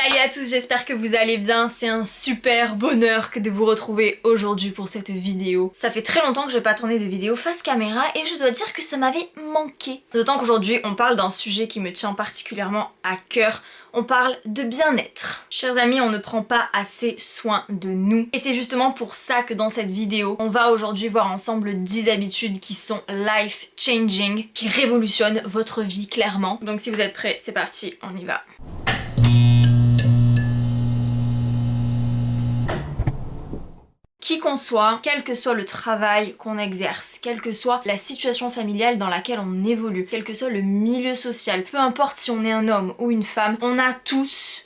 Salut à tous, j'espère que vous allez bien. C'est un super bonheur que de vous retrouver aujourd'hui pour cette vidéo. Ça fait très longtemps que j'ai pas tourné de vidéo face caméra et je dois dire que ça m'avait manqué. D'autant qu'aujourd'hui on parle d'un sujet qui me tient particulièrement à cœur. On parle de bien-être. Chers amis, on ne prend pas assez soin de nous. Et c'est justement pour ça que dans cette vidéo, on va aujourd'hui voir ensemble 10 habitudes qui sont life-changing, qui révolutionnent votre vie clairement. Donc si vous êtes prêts, c'est parti, on y va. Qui qu'on soit, quel que soit le travail qu'on exerce, quelle que soit la situation familiale dans laquelle on évolue, quel que soit le milieu social, peu importe si on est un homme ou une femme, on a tous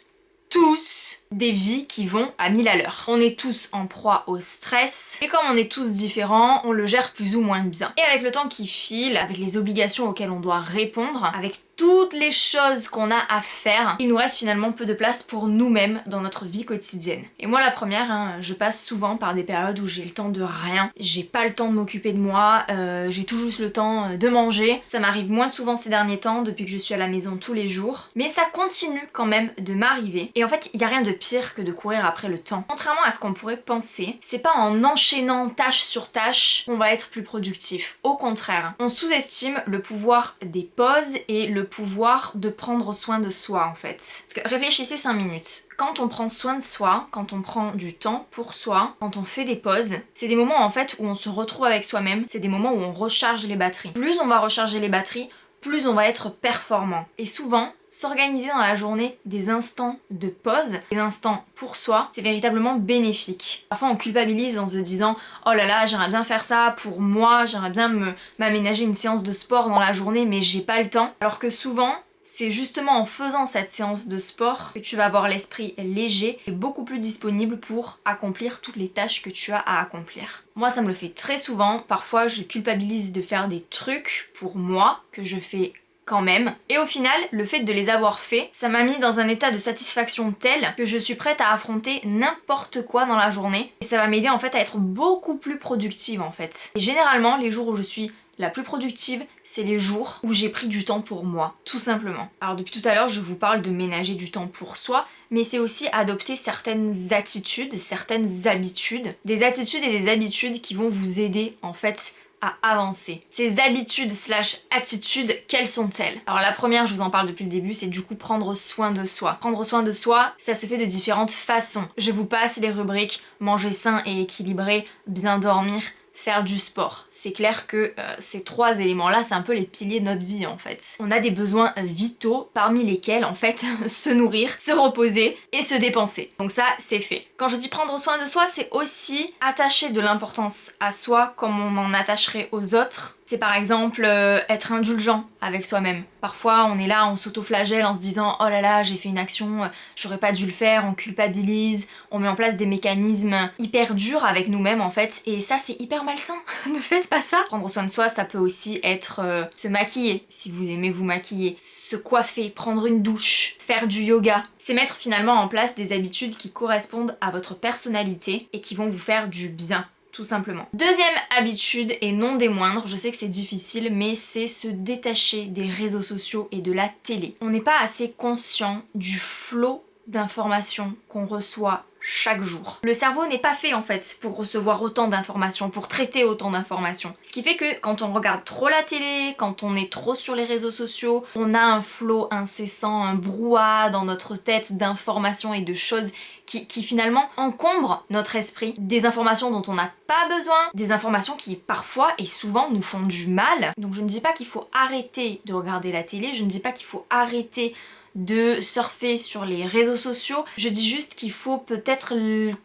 des vies qui vont à 1000 à l'heure. On est tous en proie au stress, et comme on est tous différents, on le gère plus ou moins bien. Et avec le temps qui file, avec les obligations auxquelles on doit répondre, avec toutes les choses qu'on a à faire, il nous reste finalement peu de place pour nous-mêmes dans notre vie quotidienne. Et moi la première, je passe souvent par des périodes où j'ai le temps de rien, j'ai pas le temps de m'occuper de moi, j'ai tout juste le temps de manger. Ça m'arrive moins souvent ces derniers temps depuis que je suis à la maison tous les jours, mais ça continue quand même de m'arriver. Et en fait, il y a rien de pire que de courir après le temps. Contrairement à ce qu'on pourrait penser, c'est pas en enchaînant tâche sur tâche qu'on va être plus productif. Au contraire, on sous-estime le pouvoir des pauses et le pouvoir de prendre soin de soi en fait. Parce que réfléchissez 5 minutes. Quand on prend soin de soi, quand on prend du temps pour soi, quand on fait des pauses, c'est des moments en fait où on se retrouve avec soi-même, c'est des moments où on recharge les batteries. Plus on va recharger les batteries, plus on va être performant. Et souvent, s'organiser dans la journée des instants de pause, des instants pour soi, c'est véritablement bénéfique. Parfois on culpabilise en se disant « Oh là là, j'aimerais bien faire ça pour moi, j'aimerais bien m'aménager une séance de sport dans la journée mais j'ai pas le temps ». Alors que souvent, c'est justement en faisant cette séance de sport que tu vas avoir l'esprit léger et beaucoup plus disponible pour accomplir toutes les tâches que tu as à accomplir. Moi ça me le fait très souvent, parfois je culpabilise de faire des trucs pour moi que je fais quand même. Et au final, le fait de les avoir fait, ça m'a mis dans un état de satisfaction tel que je suis prête à affronter n'importe quoi dans la journée. Et ça va m'aider en fait à être beaucoup plus productive en fait. Et généralement, les jours où je suis la plus productive, c'est les jours où j'ai pris du temps pour moi, tout simplement. Alors depuis tout à l'heure, je vous parle de ménager du temps pour soi, mais c'est aussi adopter certaines attitudes, certaines habitudes. Des attitudes et des habitudes qui vont vous aider en fait à avancer. Ces habitudes / attitudes, quelles sont-elles? Alors la première, je vous en parle depuis le début, c'est du coup prendre soin de soi. Prendre soin de soi, ça se fait de différentes façons. Je vous passe les rubriques manger sain et équilibré, bien dormir, faire du sport. C'est clair que ces 3 éléments-là, c'est un peu les piliers de notre vie en fait. On a des besoins vitaux parmi lesquels en fait se nourrir, se reposer et se dépenser. Donc ça, c'est fait. Quand je dis prendre soin de soi, c'est aussi attacher de l'importance à soi comme on en attacherait aux autres. C'est par exemple être indulgent avec soi-même. Parfois on est là, on s'auto-flagelle en se disant « Oh là là, j'ai fait une action, j'aurais pas dû le faire », on culpabilise, on met en place des mécanismes hyper durs avec nous-mêmes en fait, et ça c'est hyper malsain. Ne faites pas ça. Prendre soin de soi, ça peut aussi être se maquiller, si vous aimez vous maquiller, se coiffer, prendre une douche, faire du yoga. C'est mettre finalement en place des habitudes qui correspondent à votre personnalité et qui vont vous faire du bien. Tout simplement. Deuxième habitude, et non des moindres, je sais que c'est difficile, mais c'est se détacher des réseaux sociaux et de la télé. On n'est pas assez conscient du flot d'informations qu'on reçoit chaque jour. Le cerveau n'est pas fait en fait pour recevoir autant d'informations, pour traiter autant d'informations. Ce qui fait que quand on regarde trop la télé, quand on est trop sur les réseaux sociaux, on a un flot incessant, un brouhaha dans notre tête d'informations et de choses qui finalement encombrent notre esprit. Des informations dont on n'a pas besoin, des informations qui parfois et souvent nous font du mal. Donc je ne dis pas qu'il faut arrêter de regarder la télé, je ne dis pas qu'il faut arrêter de surfer sur les réseaux sociaux, je dis juste qu'il faut peut-être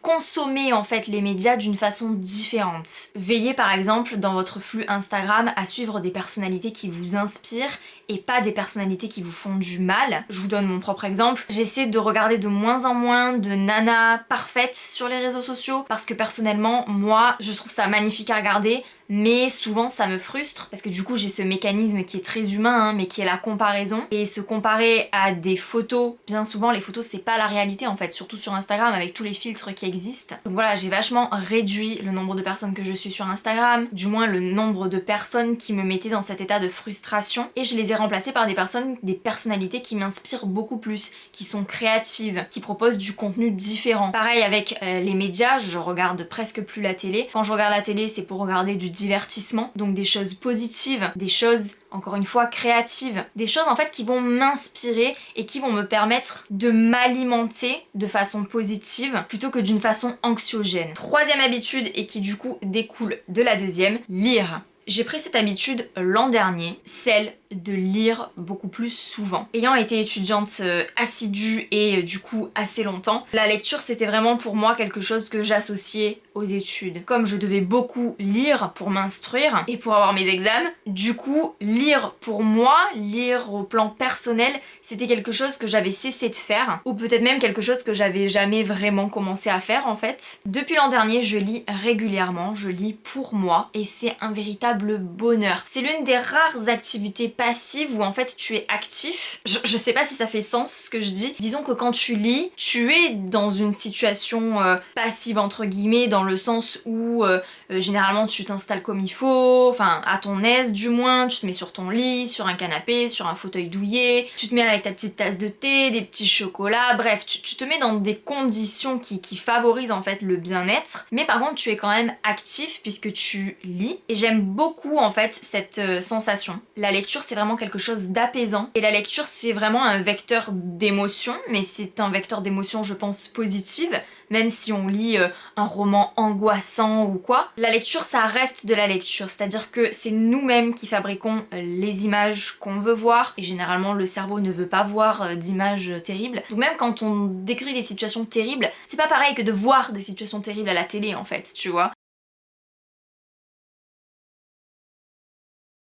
consommer en fait les médias d'une façon différente. Veillez par exemple dans votre flux Instagram à suivre des personnalités qui vous inspirent et pas des personnalités qui vous font du mal. Je vous donne mon propre exemple. J'essaie de regarder de moins en moins de nanas parfaites sur les réseaux sociaux parce que personnellement, moi, je trouve ça magnifique à regarder, mais souvent ça me frustre parce que du coup j'ai ce mécanisme qui est très humain, hein, mais qui est la comparaison. Et se comparer à des photos, bien souvent les photos c'est pas la réalité en fait, surtout sur Instagram avec tous les filtres qui existent. Donc voilà, j'ai vachement réduit le nombre de personnes que je suis sur Instagram, du moins le nombre de personnes qui me mettaient dans cet état de frustration, et je les ai remplacées par des personnes, des personnalités qui m'inspirent beaucoup plus, qui sont créatives, qui proposent du contenu différent. Pareil avec les médias, je regarde presque plus la télé. Quand je regarde la télé, c'est pour regarder du divertissement, donc des choses positives, des choses encore une fois créatives, des choses en fait qui vont m'inspirer et qui vont me permettre de m'alimenter de façon positive plutôt que d'une façon anxiogène. Troisième habitude, et qui du coup découle de la deuxième, lire. J'ai pris cette habitude l'an dernier, celle de lire beaucoup plus souvent. Ayant été étudiante assidue et du coup assez longtemps, la lecture c'était vraiment pour moi quelque chose que j'associais aux études. Comme je devais beaucoup lire pour m'instruire et pour avoir mes examens, du coup lire pour moi, lire au plan personnel, c'était quelque chose que j'avais cessé de faire, ou peut-être même quelque chose que j'avais jamais vraiment commencé à faire en fait. Depuis l'an dernier, je lis régulièrement, je lis pour moi et c'est un véritable bonheur. C'est l'une des rares activités passive où en fait tu es actif. Je sais pas si ça fait sens ce que je dis. Disons que quand tu lis, tu es dans une situation passive entre guillemets, dans le sens où généralement tu t'installes comme il faut, enfin à ton aise du moins, tu te mets sur ton lit, sur un canapé, sur un fauteuil douillet, tu te mets avec ta petite tasse de thé, des petits chocolats, bref, tu te mets dans des conditions qui favorisent en fait le bien-être, mais par contre tu es quand même actif puisque tu lis, et j'aime beaucoup en fait cette sensation. La lecture c'est vraiment quelque chose d'apaisant, et la lecture c'est vraiment un vecteur d'émotion, mais c'est un vecteur d'émotion je pense positive, même si on lit un roman angoissant ou quoi. La lecture ça reste de la lecture, c'est-à-dire que c'est nous-mêmes qui fabriquons les images qu'on veut voir, et généralement le cerveau ne veut pas voir d'images terribles. Donc même quand on décrit des situations terribles, c'est pas pareil que de voir des situations terribles à la télé en fait, tu vois.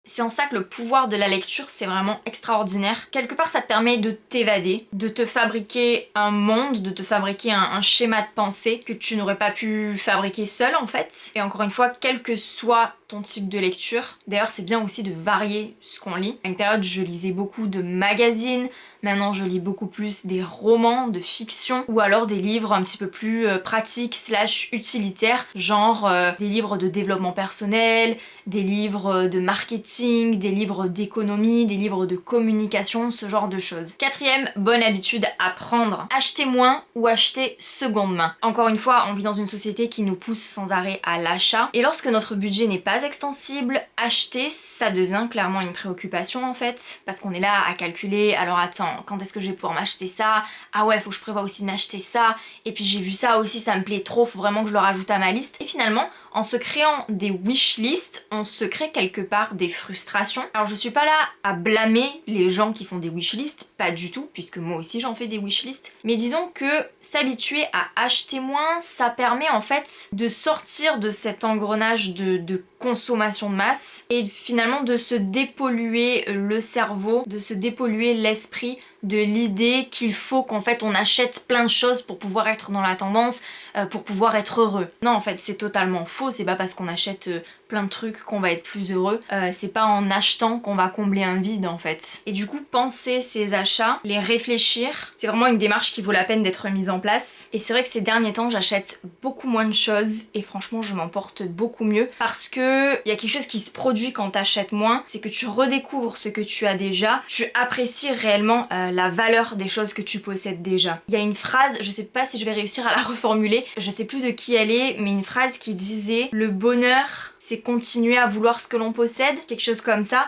C'est en ça que le pouvoir de la lecture c'est vraiment extraordinaire. Quelque part ça te permet de t'évader, de te fabriquer un monde, de te fabriquer un schéma de pensée que tu n'aurais pas pu fabriquer seul en fait. Et encore une fois, quel que soit ton type de lecture, d'ailleurs c'est bien aussi de varier ce qu'on lit. À une période je lisais beaucoup de magazines, maintenant je lis beaucoup plus des romans, de fiction, ou alors des livres un petit peu plus pratiques / utilitaires, genre des livres de développement personnel, des livres de marketing, des livres d'économie, des livres de communication, ce genre de choses. Quatrième bonne habitude à prendre, acheter moins ou acheter seconde main. Encore une fois, on vit dans une société qui nous pousse sans arrêt à l'achat, et lorsque notre budget n'est pas extensible, acheter ça devient clairement une préoccupation en fait, parce qu'on est là à calculer, alors attends, quand est-ce que je vais pouvoir m'acheter ça? Ah ouais, faut que je prévoie aussi de m'acheter ça, et puis j'ai vu ça aussi, ça me plaît trop, faut vraiment que je le rajoute à ma liste. Et finalement, en se créant des wishlists, on se crée quelque part des frustrations. Alors je suis pas là à blâmer les gens qui font des wishlists, pas du tout, puisque moi aussi j'en fais des wishlists. Mais disons que s'habituer à acheter moins, ça permet en fait de sortir de cet engrenage de consommation de masse, et finalement de se dépolluer le cerveau, de se dépolluer l'esprit de l'idée qu'il faut qu'en fait on achète plein de choses pour pouvoir être dans la tendance, pour pouvoir être heureux. Non, en fait c'est totalement faux, c'est pas parce qu'on achète plein de trucs qu'on va être plus heureux, c'est pas en achetant qu'on va combler un vide en fait. Et du coup penser ces achats, les réfléchir, c'est vraiment une démarche qui vaut la peine d'être mise en place. Et c'est vrai que ces derniers temps j'achète beaucoup moins de choses, et franchement je m'en porte beaucoup mieux, parce que il y a quelque chose qui se produit quand t'achètes moins, c'est que tu redécouvres ce que tu as déjà, tu apprécies réellement la valeur des choses que tu possèdes déjà. Il y a une phrase, je sais pas si je vais réussir à la reformuler, je sais plus de qui elle est, mais une phrase qui disait: le bonheur c'est continuer à vouloir ce que l'on possède, quelque chose comme ça.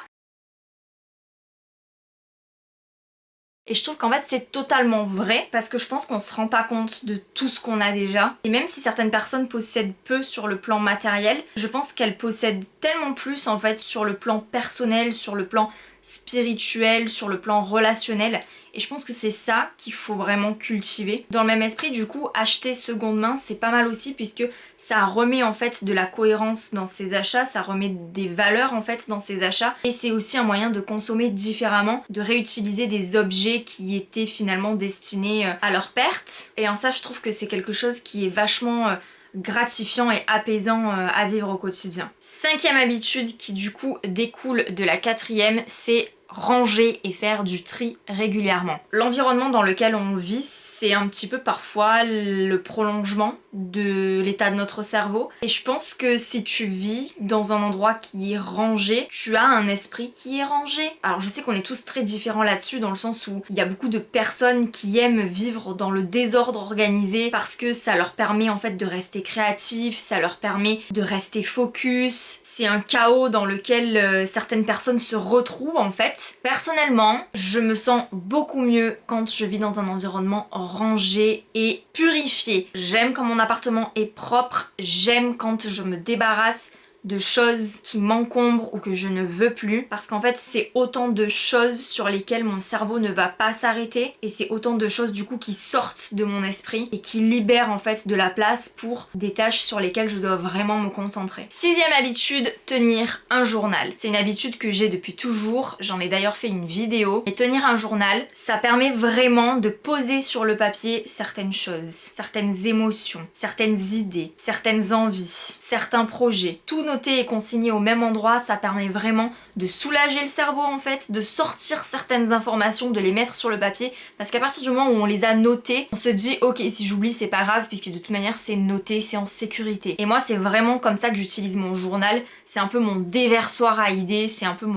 Et je trouve qu'en fait c'est totalement vrai, parce que je pense qu'on se rend pas compte de tout ce qu'on a déjà. Et même si certaines personnes possèdent peu sur le plan matériel, je pense qu'elles possèdent tellement plus en fait sur le plan personnel, sur le plan spirituel, sur le plan relationnel. Et je pense que c'est ça qu'il faut vraiment cultiver. Dans le même esprit, du coup, acheter seconde main, c'est pas mal aussi, puisque ça remet en fait de la cohérence dans ses achats, ça remet des valeurs en fait dans ses achats. Et c'est aussi un moyen de consommer différemment, de réutiliser des objets qui étaient finalement destinés à leur perte. Et en ça, je trouve que c'est quelque chose qui est vachement gratifiant et apaisant à vivre au quotidien. Cinquième habitude qui du coup découle de la quatrième, c'est ranger et faire du tri régulièrement. L'environnement dans lequel on vit, c'est un petit peu parfois le prolongement de l'état de notre cerveau. Et je pense que si tu vis dans un endroit qui est rangé, tu as un esprit qui est rangé. Alors je sais qu'on est tous très différents là-dessus, dans le sens où il y a beaucoup de personnes qui aiment vivre dans le désordre organisé parce que ça leur permet en fait de rester créatifs, ça leur permet de rester focus. C'est un chaos dans lequel certaines personnes se retrouvent en fait. Personnellement, je me sens beaucoup mieux quand je vis dans un environnement rangé et purifié. J'aime quand mon appartement est propre, j'aime quand je me débarrasse de choses qui m'encombrent ou que je ne veux plus, parce qu'en fait c'est autant de choses sur lesquelles mon cerveau ne va pas s'arrêter et c'est autant de choses du coup qui sortent de mon esprit et qui libèrent en fait de la place pour des tâches sur lesquelles je dois vraiment me concentrer. Sixième habitude, tenir un journal. C'est une habitude que j'ai depuis toujours, j'en ai d'ailleurs fait une vidéo. Et tenir un journal, ça permet vraiment de poser sur le papier certaines choses, certaines émotions, certaines idées, certaines envies, certains projets. Tout noté et consigné au même endroit, ça permet vraiment de soulager le cerveau en fait, de sortir certaines informations, de les mettre sur le papier, parce qu'à partir du moment où on les a notées, on se dit ok, si j'oublie c'est pas grave, puisque de toute manière c'est noté, c'est en sécurité. Et moi c'est vraiment comme ça que j'utilise mon journal, c'est un peu mon déversoir à idées, c'est un peu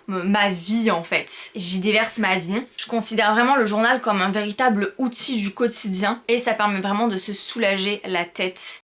ma vie en fait. J'y déverse ma vie. Je considère vraiment le journal comme un véritable outil du quotidien et ça permet vraiment de se soulager la tête.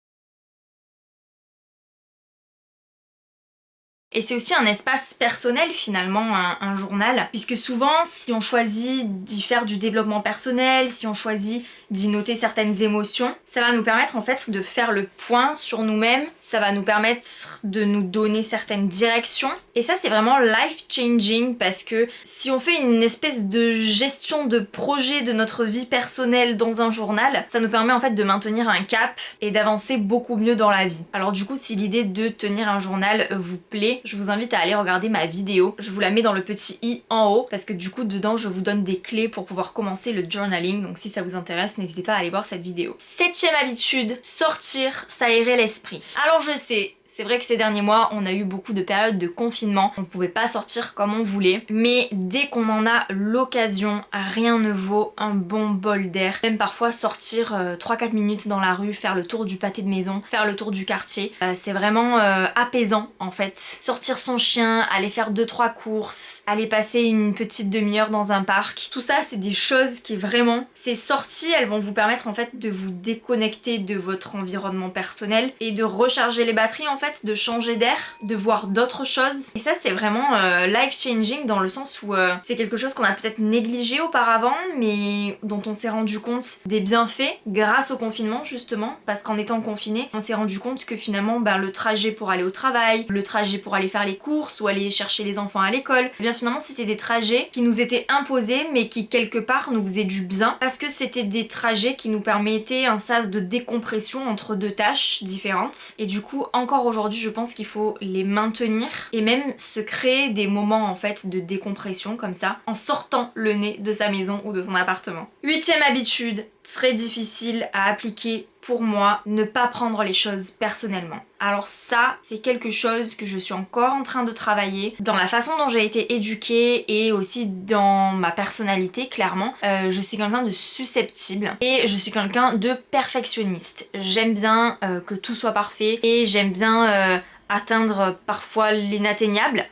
Et c'est aussi un espace personnel finalement, un journal, puisque souvent si on choisit d'y faire du développement personnel, si on choisit d'y noter certaines émotions, ça va nous permettre en fait de faire le point sur nous-mêmes, ça va nous permettre de nous donner certaines directions, et ça c'est vraiment life changing, parce que si on fait une espèce de gestion de projet de notre vie personnelle dans un journal, ça nous permet en fait de maintenir un cap et d'avancer beaucoup mieux dans la vie. Alors du coup, si l'idée de tenir un journal vous plaît, je vous invite à aller regarder ma vidéo. Je vous la mets dans le petit i en haut parce que du coup dedans je vous donne des clés pour pouvoir commencer le journaling, donc si ça vous intéresse n'hésitez pas à aller voir cette vidéo. Septième habitude, sortir, s'aérer l'esprit. Alors je sais, c'est vrai que ces derniers mois, on a eu beaucoup de périodes de confinement, on pouvait pas sortir comme on voulait, mais dès qu'on en a l'occasion, rien ne vaut un bon bol d'air. Même parfois sortir 3-4 minutes dans la rue, faire le tour du pâté de maison, faire le tour du quartier, c'est vraiment apaisant en fait. Sortir son chien, aller faire 2-3 courses, aller passer une petite demi-heure dans un parc, tout ça c'est des choses qui vraiment, ces sorties elles vont vous permettre en fait de vous déconnecter de votre environnement personnel et de recharger les batteries en fait, de changer d'air, de voir d'autres choses. Et ça c'est vraiment life changing dans le sens où c'est quelque chose qu'on a peut-être négligé auparavant mais dont on s'est rendu compte des bienfaits grâce au confinement justement, parce qu'en étant confiné on s'est rendu compte que finalement le trajet pour aller au travail, le trajet pour aller faire les courses ou aller chercher les enfants à l'école, et bien finalement c'était des trajets qui nous étaient imposés mais qui quelque part nous faisaient du bien parce que c'était des trajets qui nous permettaient un sas de décompression entre deux tâches différentes. Et du coup encore aujourd'hui je pense qu'il faut les maintenir et même se créer des moments en fait de décompression comme ça en sortant le nez de sa maison ou de son appartement. Huitième habitude, très difficile à appliquer pour moi, ne pas prendre les choses personnellement. Alors ça, c'est quelque chose que je suis encore en train de travailler dans la façon dont j'ai été éduquée et aussi dans ma personnalité, clairement. Je suis quelqu'un de susceptible et je suis quelqu'un de perfectionniste. J'aime bien que tout soit parfait et j'aime bien atteindre parfois l'inatteignable.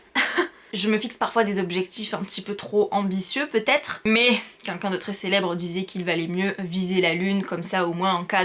Je me fixe parfois des objectifs un petit peu trop ambitieux peut-être, mais quelqu'un de très célèbre disait qu'il valait mieux viser la lune, comme ça au moins en cas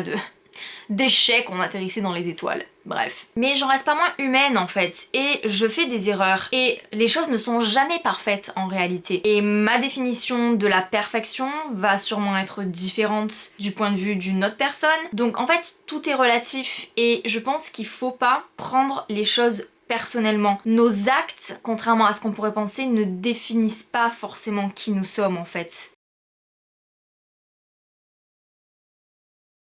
d'échec on atterrissait dans les étoiles. Bref. Mais j'en reste pas moins humaine en fait, et je fais des erreurs, et les choses ne sont jamais parfaites en réalité. Et ma définition de la perfection va sûrement être différente du point de vue d'une autre personne. Donc en fait, tout est relatif, et je pense qu'il faut pas prendre les choses personnellement. Nos actes, contrairement à ce qu'on pourrait penser, ne définissent pas forcément qui nous sommes en fait.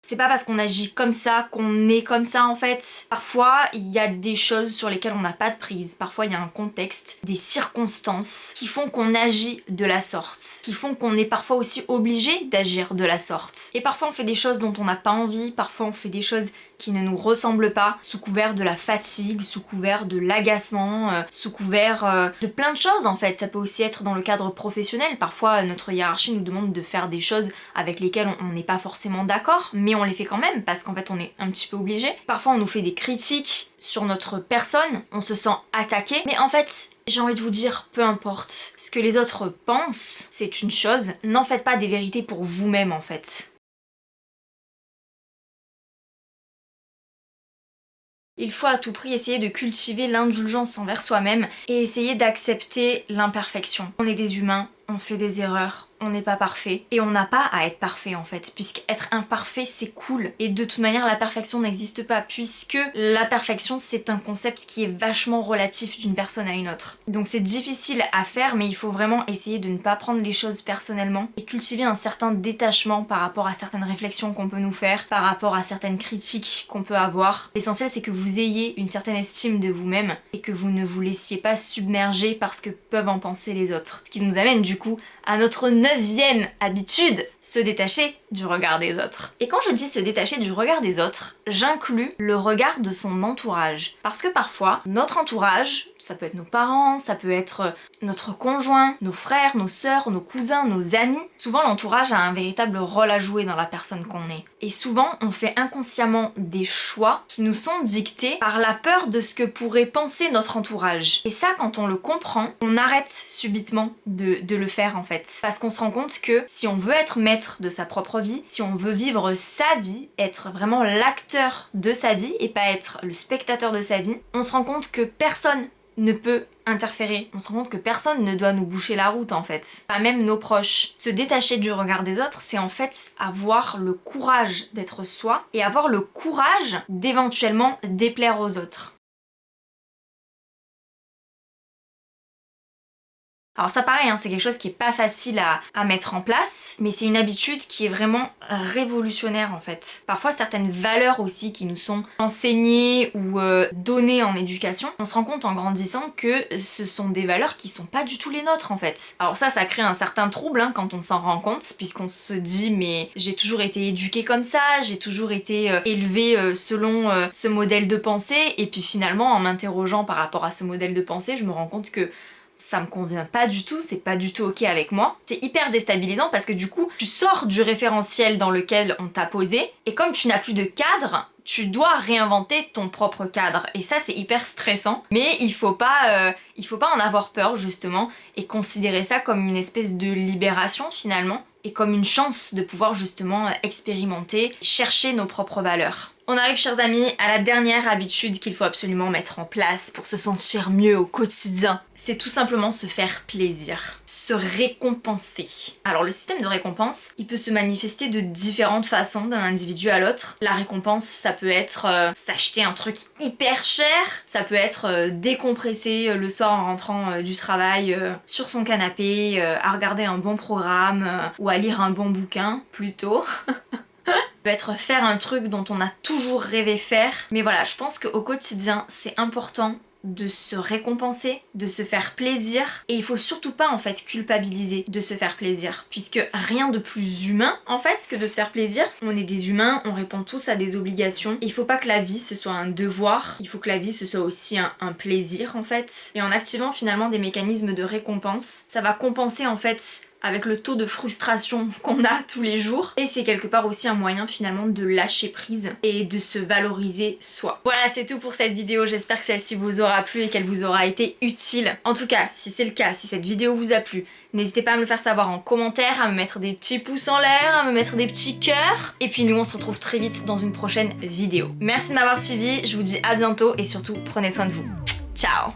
C'est pas parce qu'on agit comme ça qu'on est comme ça en fait. Parfois, il y a des choses sur lesquelles on n'a pas de prise. Parfois, il y a un contexte, des circonstances qui font qu'on agit de la sorte, qui font qu'on est parfois aussi obligé d'agir de la sorte. Et parfois, on fait des choses dont on n'a pas envie, parfois on fait des choses qui ne nous ressemblent pas, sous couvert de la fatigue, sous couvert de l'agacement, sous couvert de plein de choses en fait. Ça peut aussi être dans le cadre professionnel. Parfois, notre hiérarchie nous demande de faire des choses avec lesquelles on n'est pas forcément d'accord, mais on les fait quand même parce qu'en fait on est un petit peu obligé. Parfois on nous fait des critiques sur notre personne, on se sent attaqué, mais en fait j'ai envie de vous dire, peu importe ce que les autres pensent, c'est une chose, n'en faites pas des vérités pour vous-même en fait. Il faut à tout prix essayer de cultiver l'indulgence envers soi-même et essayer d'accepter l'imperfection. On est des humains, on fait des erreurs, on n'est pas parfait et on n'a pas à être parfait en fait, puisque être imparfait c'est cool et de toute manière la perfection n'existe pas, puisque la perfection c'est un concept qui est vachement relatif d'une personne à une autre. Donc c'est difficile à faire, mais il faut vraiment essayer de ne pas prendre les choses personnellement et cultiver un certain détachement par rapport à certaines réflexions qu'on peut nous faire, par rapport à certaines critiques qu'on peut avoir. L'essentiel c'est que vous ayez une certaine estime de vous-même et que vous ne vous laissiez pas submerger par ce que peuvent en penser les autres. Ce qui nous amène du coup à notre 9e habitude, se détacher du regard des autres. Et quand je dis se détacher du regard des autres, j'inclus le regard de son entourage. Parce que parfois, notre entourage, ça peut être nos parents, ça peut être notre conjoint, nos frères, nos sœurs, nos cousins, nos amis. Souvent l'entourage a un véritable rôle à jouer dans la personne qu'on est. Et souvent on fait inconsciemment des choix qui nous sont dictés par la peur de ce que pourrait penser notre entourage. Et ça, quand on le comprend, on arrête subitement de le faire en fait. Parce qu'on se rend compte que si on veut être maître de sa propre vie, si on veut vivre sa vie, être vraiment l'acteur de sa vie et pas être le spectateur de sa vie, on se rend compte que personne ne peut interférer. On se rend compte que personne ne doit nous boucher la route en fait. Pas même nos proches. Se détacher du regard des autres, c'est en fait avoir le courage d'être soi et avoir le courage d'éventuellement déplaire aux autres. Alors ça pareil, c'est quelque chose qui est pas facile à mettre en place, mais c'est une habitude qui est vraiment révolutionnaire en fait. Parfois certaines valeurs aussi qui nous sont enseignées ou données en éducation, on se rend compte en grandissant que ce sont des valeurs qui sont pas du tout les nôtres en fait. Alors ça crée un certain trouble quand on s'en rend compte, puisqu'on se dit mais j'ai toujours été éduquée comme ça, j'ai toujours été élevée selon ce modèle de pensée, et puis finalement en m'interrogeant par rapport à ce modèle de pensée, je me rends compte que ça me convient pas du tout, c'est pas du tout ok avec moi. C'est hyper déstabilisant parce que du coup, tu sors du référentiel dans lequel on t'a posé, et comme tu n'as plus de cadre, tu dois réinventer ton propre cadre. Et ça, c'est hyper stressant. Mais il faut pas en avoir peur, justement, et considérer ça comme une espèce de libération, finalement, et comme une chance de pouvoir, justement, expérimenter, chercher nos propres valeurs. On arrive, chers amis, à la dernière habitude qu'il faut absolument mettre en place pour se sentir mieux au quotidien. C'est tout simplement se faire plaisir, se récompenser. Alors le système de récompense, il peut se manifester de différentes façons d'un individu à l'autre. La récompense, ça peut être s'acheter un truc hyper cher, ça peut être décompresser le soir en rentrant du travail sur son canapé, à regarder un bon programme ou à lire un bon bouquin plutôt. Peut être faire un truc dont on a toujours rêvé faire. Mais voilà, je pense qu'au quotidien, c'est important de se récompenser, de se faire plaisir, et il faut surtout pas en fait culpabiliser de se faire plaisir, puisque rien de plus humain en fait que de se faire plaisir. On est des humains, on répond tous à des obligations, et il faut pas que la vie ce soit un devoir, il faut que la vie ce soit aussi un plaisir en fait. Et en activant finalement des mécanismes de récompense, ça va compenser en fait avec le taux de frustration qu'on a tous les jours, et c'est quelque part aussi un moyen finalement de lâcher prise et de se valoriser soi. Voilà, c'est tout pour cette vidéo, j'espère que celle-ci vous aura plu et qu'elle vous aura été utile. En tout cas, si c'est le cas, si cette vidéo vous a plu, n'hésitez pas à me le faire savoir en commentaire, à me mettre des petits pouces en l'air, à me mettre des petits cœurs, et puis nous on se retrouve très vite dans une prochaine vidéo. Merci de m'avoir suivi, je vous dis à bientôt, et surtout prenez soin de vous. Ciao.